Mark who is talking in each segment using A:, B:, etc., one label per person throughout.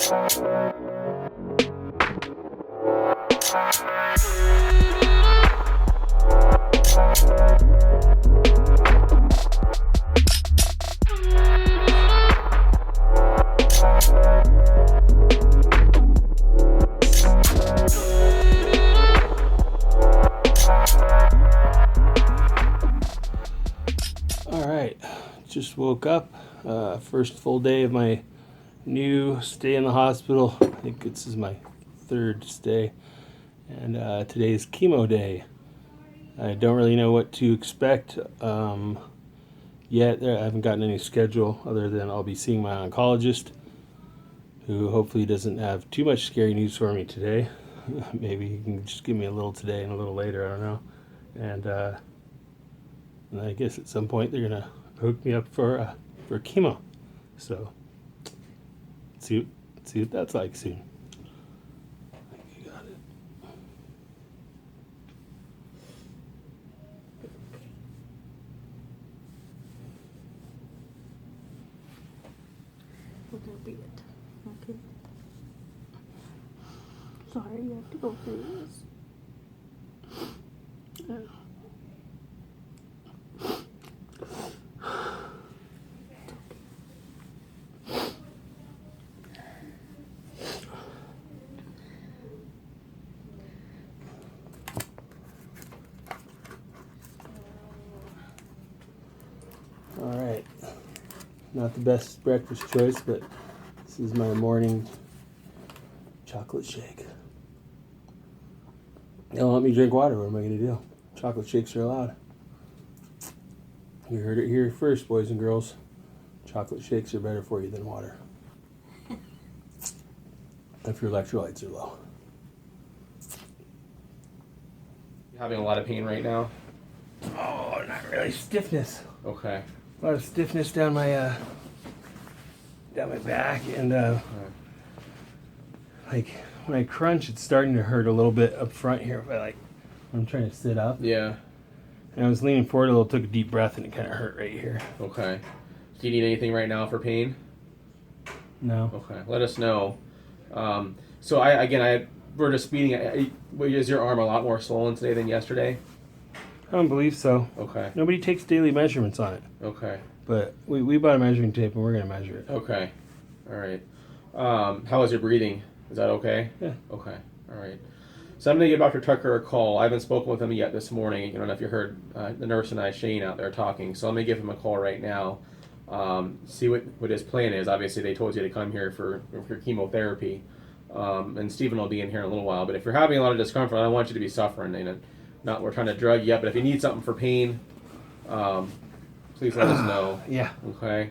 A: Just woke up, first full day of my new stay in the hospital. I think this is my third stay, and today's chemo day. I don't really know what to expect yet. I haven't gotten any schedule other than I'll be seeing my oncologist, who hopefully doesn't have too much scary news for me today. Maybe he can just give me a little today and a little later, I don't know. And I guess at some point they're gonna hook me up for chemo. So see what that's like soon. I think you got it.
B: Will that be it? Okay. Sorry, you have to go through this.
A: Alright, not the best breakfast choice, but this is my morning chocolate shake. They don't let me drink water, what am I going to do? Chocolate shakes are allowed. You heard it here first, boys and girls. Chocolate shakes are better for you than water. If your electrolytes are low.
C: You having a lot of pain right now?
A: Oh, not really. Stiffness.
C: Okay.
A: A lot of stiffness down my back, and like when I crunch, it's starting to hurt a little bit up front here. If I'm trying to sit up.
C: Yeah.
A: And I was leaning forward a little, took a deep breath, and it kind of hurt right here.
C: Okay. Do you need anything right now for pain?
A: No.
C: Okay. Let us know. So we're just speeding. Is your arm a lot more swollen today than yesterday?
A: I don't believe so.
C: Okay.
A: Nobody takes daily measurements on it.
C: Okay.
A: But we bought a measuring tape, and we're going to measure it.
C: Okay. All right. How is your breathing? Is that okay?
A: Yeah.
C: Okay. All right. So I'm going to give Dr. Tucker a call. I haven't spoken with him yet this morning. I don't know if you heard the nurse and I, Shane, out there talking. So I'm going to give him a call right now. See what his plan is. Obviously, they told you to come here for chemotherapy. And Stephen will be in here in a little while. But if you're having a lot of discomfort, I don't want you to be suffering. We're trying to drug you up. But if you need something for pain, please let us know.
A: Yeah.
C: Okay.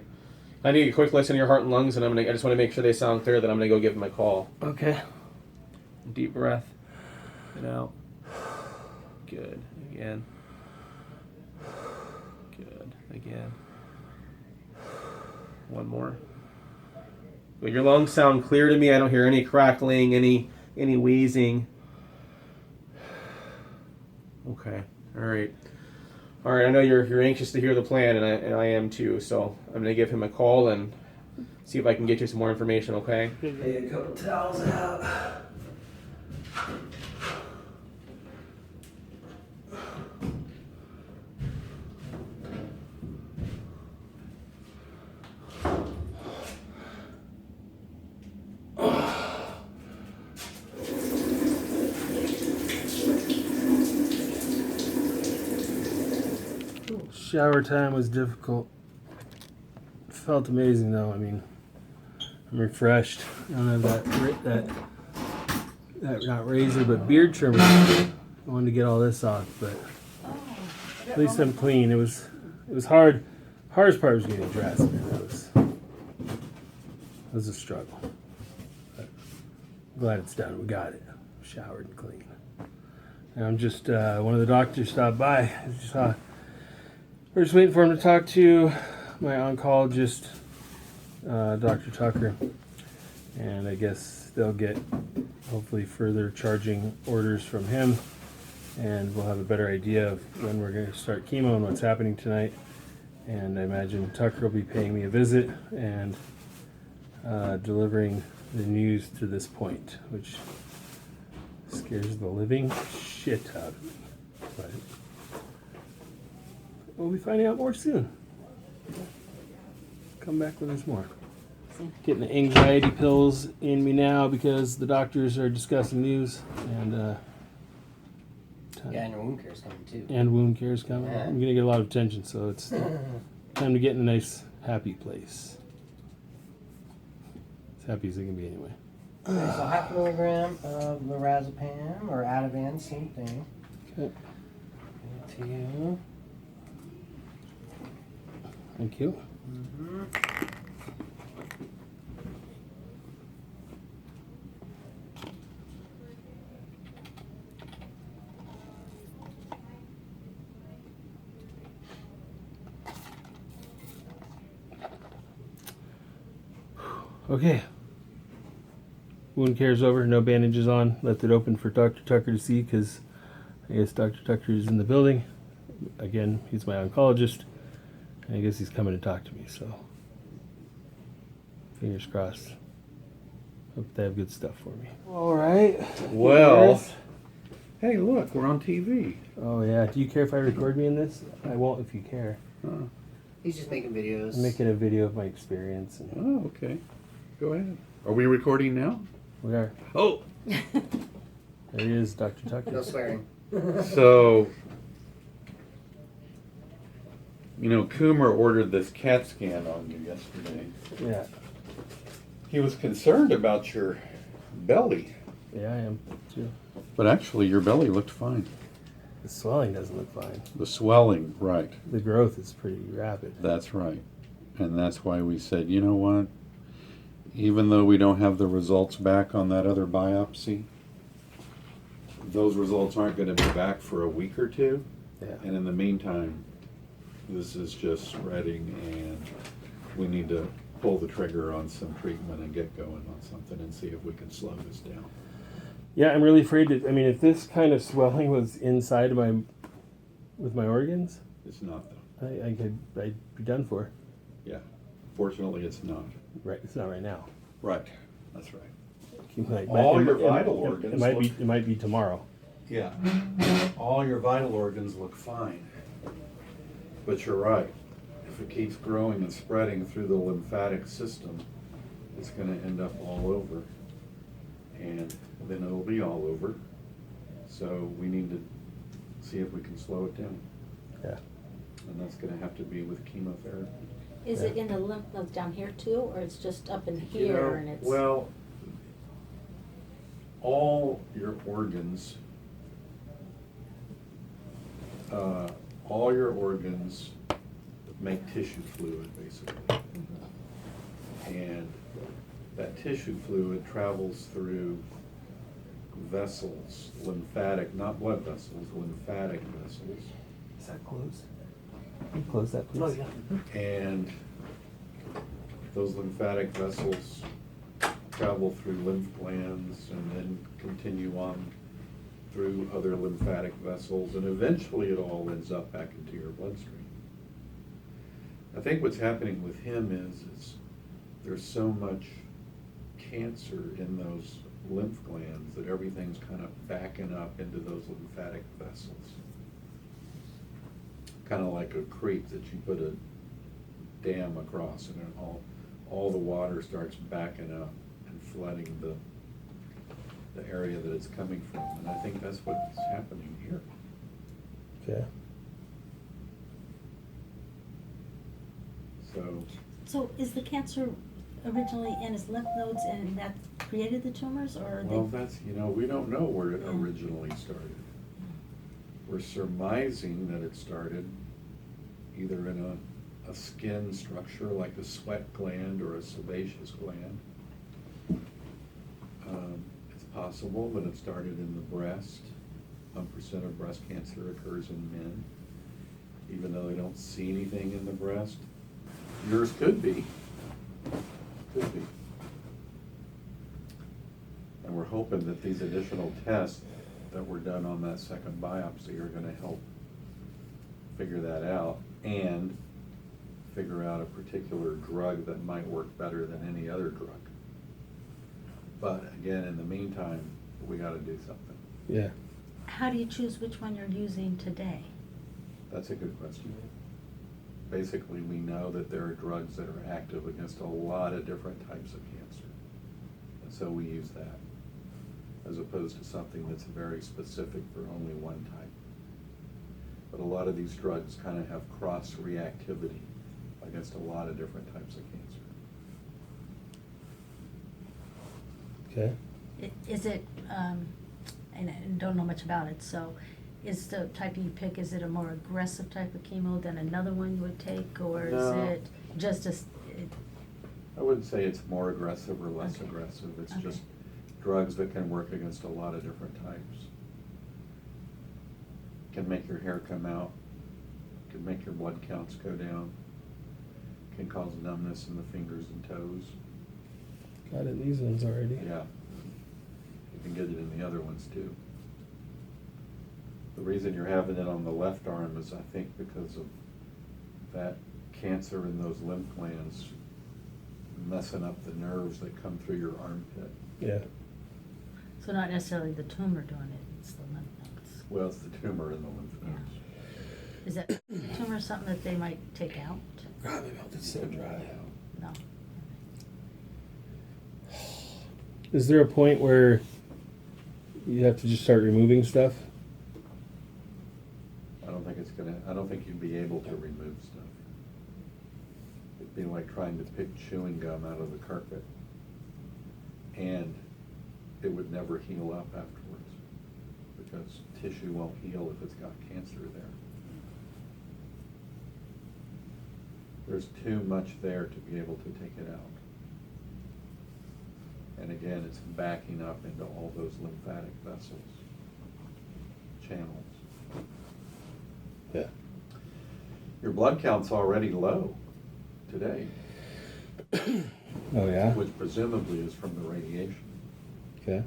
C: I need a quick listen to your heart and lungs, and I just want to make sure they sound clear. Then I'm going to go give him a call.
A: Okay.
C: Deep breath. And out. Good. Again. Good. Again. One more. But your lungs sound clear to me. I don't hear any crackling, any wheezing. Okay. All right. All right. I know you're anxious to hear the plan, and I am too. So I'm going to give him a call and see if I can get you some more information. Okay.
A: Lay a couple towels out. Shower time was difficult. Felt amazing though. I mean, I'm refreshed. I don't have that not razor, but beard trimmer. I wanted to get all this off, but at least I'm clean. It was hard. Hardest part was getting dressed. Man, that was a struggle. But I'm glad it's done. We got it. Showered and clean. And I'm just one of the doctors stopped by. We're just waiting for him to talk to my oncologist, Dr. Tucker, and I guess they'll get hopefully further charging orders from him, and we'll have a better idea of when we're going to start chemo and what's happening tonight. And I imagine Tucker will be paying me a visit, and delivering the news to this point, which scares the living shit out of me. But we'll be finding out more soon. Come back with us more. Getting the anxiety pills in me now because the doctors are discussing news and
D: Yeah, and your wound care is coming too.
A: and wound care is coming.
D: Yeah.
A: I'm gonna get a lot of attention, so it's time to get in a nice, happy place. As happy as it can be, anyway.
D: Okay, so 0.5 milligram of lorazepam or Ativan, same thing.
A: Okay.
D: Give it to you.
A: Thank you.
D: Mm-hmm.
A: Okay. Wound care's over. No bandages on. Left it open for Dr. Tucker to see because I guess Dr. Tucker is in the building. Again, he's my oncologist. And I guess he's coming to talk to me, so fingers crossed. Hope they have good stuff for me. All right.
E: Well, hey, look, we're on TV.
A: Oh, yeah. Do you care if I record me in this? I won't if you care.
D: He's just making videos.
A: I'm making a video of my experience. And
E: Oh, okay. Go ahead. Are we recording now?
A: we are.
E: Oh,
A: There he is, Dr. Tucker.
D: No swearing.
E: so, you know, Coomer ordered this CAT scan on you yesterday.
A: Yeah.
E: He was concerned about your belly.
A: Yeah, I am, too.
E: But actually, your belly looked fine.
A: The swelling doesn't look fine.
E: The swelling, right.
A: The growth is pretty rapid.
E: That's right. And that's why we said, you know what? Even though we don't have the results back on that other biopsy, those results aren't going to be back for a week or two.
A: Yeah.
E: And in the meantime, this is just spreading, and we need to pull the trigger on some treatment and get going on something and see if we can slow this down.
A: Yeah, I'm really afraid that, I mean, if this kind of swelling was inside of with my organs,
E: It's not, though.
A: I'd be done for.
E: Yeah. Fortunately, it's not.
A: Right, it's not right now.
E: Right. That's right.
A: All
E: your vital organs
A: It might be tomorrow.
E: Yeah. All your vital organs look fine. But you're right. If it keeps growing and spreading through the lymphatic system, it's going to end up all over. And then it'll be all over. So we need to see if we can slow it down.
A: Yeah.
E: And that's going to have to be with chemotherapy.
B: Is it in the lymph nodes down here too, or it's just up in
E: You
B: here
E: know,
B: and it's?
E: well, all your organs, make tissue fluid, basically. And that tissue fluid travels through vessels, lymphatic, not blood vessels, lymphatic vessels.
A: Is that closed? Can you close that, please?
E: And those lymphatic vessels travel through lymph glands and then continue on through other lymphatic vessels, and eventually it all ends up back into your bloodstream. I think what's happening with him is there's so much cancer in those lymph glands that everything's kind of backing up into those lymphatic vessels. Kind of like a creek that you put a dam across, and then all the water starts backing up and flooding the area that it's coming from. And I think that's what's happening here.
A: Okay.
B: So is the cancer originally in his lymph nodes and that created the tumors, or are
E: Well,
B: they?
E: that's, we don't know where it originally started. We're surmising that it started either in a skin structure like a sweat gland or a sebaceous gland. It's possible that it started in the breast. 1% of breast cancer occurs in men, even though they don't see anything in the breast. Yours could be. Could be. And we're hoping that these additional tests that were done on that second biopsy are going to help figure that out and figure out a particular drug that might work better than any other drug. But again, in the meantime, we gotta do something.
A: Yeah.
B: How do you choose which one you're using today?
E: That's a good question. Basically, we know that there are drugs that are active against a lot of different types of cancer. And so we use that, as opposed to something that's very specific for only one type. But a lot of these drugs kind of have cross-reactivity against a lot of different types of cancer.
A: Okay.
B: Is it, and I don't know much about it, so is the type you pick, is it a more aggressive type of chemo than another one you would take, or is
E: No.
B: it just a,
E: I wouldn't say it's more aggressive or less
B: Okay.
E: aggressive. It's
B: Okay.
E: just drugs that can work against a lot of different types. Can make your hair come out, can make your blood counts go down, can cause numbness in the fingers and toes.
A: Got it in these ones already.
E: Yeah. You can get it in the other ones too. The reason you're having it on the left arm is, I think, because of that cancer in those lymph glands messing up the nerves that come through your armpit.
A: Yeah.
B: so not necessarily the tumor doing it, it's the lymph nodes?
E: Well, it's the tumor in the lymph
B: Yeah.
E: nodes.
B: Is that tumor something that they might take out?
A: God, my mouth is so dry.
B: No.
A: Is there a point where you have to just start removing stuff?
E: I don't think you'd be able to remove stuff. It'd be like trying to pick chewing gum out of the carpet. And it would never heal up afterwards, because tissue won't heal if it's got cancer there. There's too much there to be able to take it out. And again, it's backing up into all those lymphatic vessels, channels.
A: Yeah.
E: Your blood count's already low today,
A: Oh yeah.
E: which presumably is from the radiation.
A: Okay.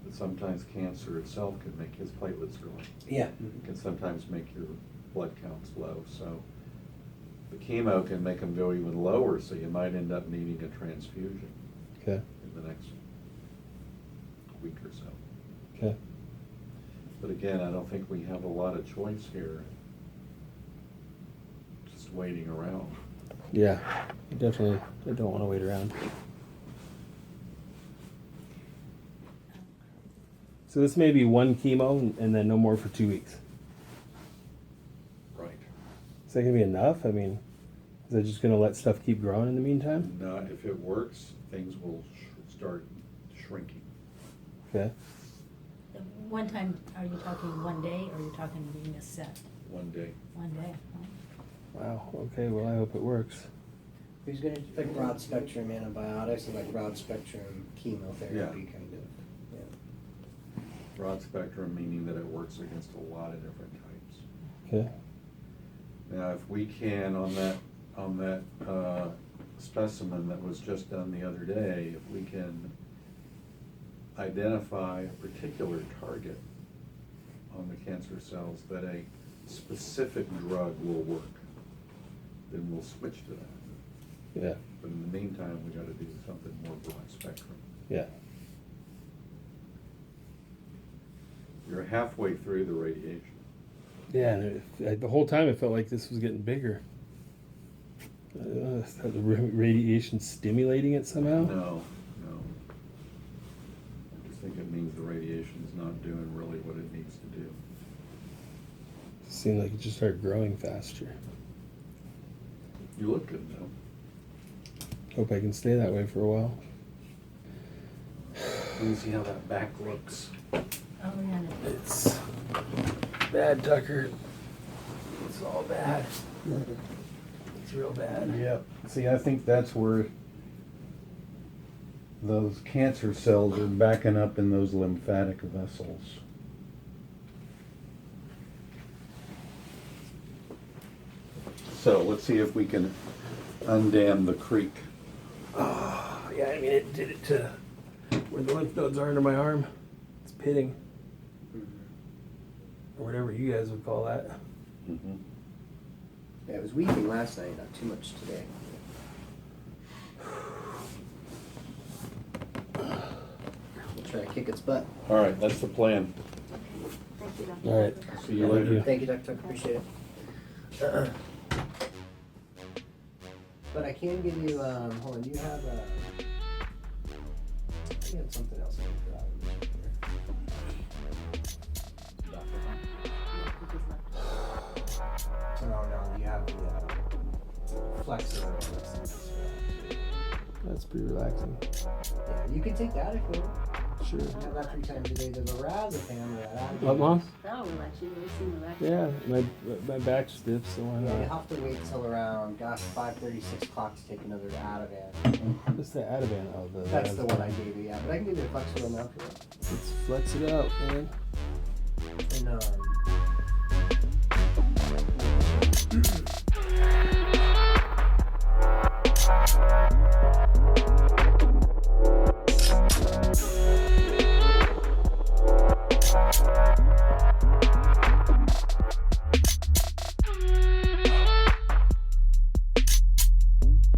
E: But sometimes cancer itself can make his platelets go up.
D: Yeah.
E: It can sometimes make your blood counts low, so the chemo can make them go even lower, so you might end up needing a transfusion
A: Okay.
E: in the next week or so.
A: Okay.
E: But again, I don't think we have a lot of choice here. Just waiting around.
A: Yeah. Definitely. I don't want to wait around. So this may be one chemo and then no more for 2 weeks.
E: Right.
A: Is that gonna be enough? I mean, is that just gonna let stuff keep growing in the meantime?
E: Not, if it works, things will start shrinking.
A: Okay.
B: One time, are you talking one day, or are you talking being a set?
E: One day.
B: One day, huh?
A: Wow. Okay. Well, I hope it works.
D: He's gonna like broad spectrum antibiotics and like broad spectrum chemotherapy
E: Yeah.
D: kind of. Yeah.
E: Broad spectrum, meaning that it works against a lot of different types.
A: Okay.
E: Now, if we can, on that specimen that was just done the other day, if we can identify a particular target on the cancer cells that a specific drug will work, then we'll switch to that.
A: Yeah.
E: But in the meantime, we gotta do something more broad spectrum.
A: Yeah.
E: You're halfway through the radiation.
A: Yeah. And the whole time it felt like this was getting bigger. Is that the radiation stimulating it somehow?
E: No. I just think it means the radiation's not doing really what it needs to do.
A: It seemed like it just started growing faster.
E: You look good though.
A: Hope I can stay that way for a while.
E: Let me see how that back looks.
B: Oh, yeah.
A: It's bad, Tucker. It's all bad. It's real bad.
E: Yep. See, I think that's where those cancer cells are backing up in those lymphatic vessels. So let's see if we can undam the creek.
A: Oh, yeah, I mean, it did it to where the lymph nodes are under my arm. It's pitting. Or whatever you guys would call that.
E: Mm-hmm.
D: Yeah, it was weeping last night, not too much today. We'll try to kick its butt.
E: All right, that's the plan.
B: Thank you, Dr.
A: All right.
E: See you
A: Thank
E: later.
A: you.
D: Thank you, Dr. Tuck, appreciate it. But I can give you, hold on, do you have you had something else I can throw out here. No, you have the flexor.
A: That's pretty relaxing.
D: Yeah, you can take that if you want.
A: Sure.
D: You have that 3 times a day. The lorazepam or that.
A: What, Mom?
B: That'll relax you, really seem relaxed.
A: Yeah, my back's stiff, so why
D: Yeah, you
A: not?
D: have to wait till around, 5:30, 6 o'clock to take another Ativan.
A: What's the Ativan? Oh,
D: That's the one I gave you, yeah. But I can give you a flexor now if you want.
A: Let's flex it out, man.
D: And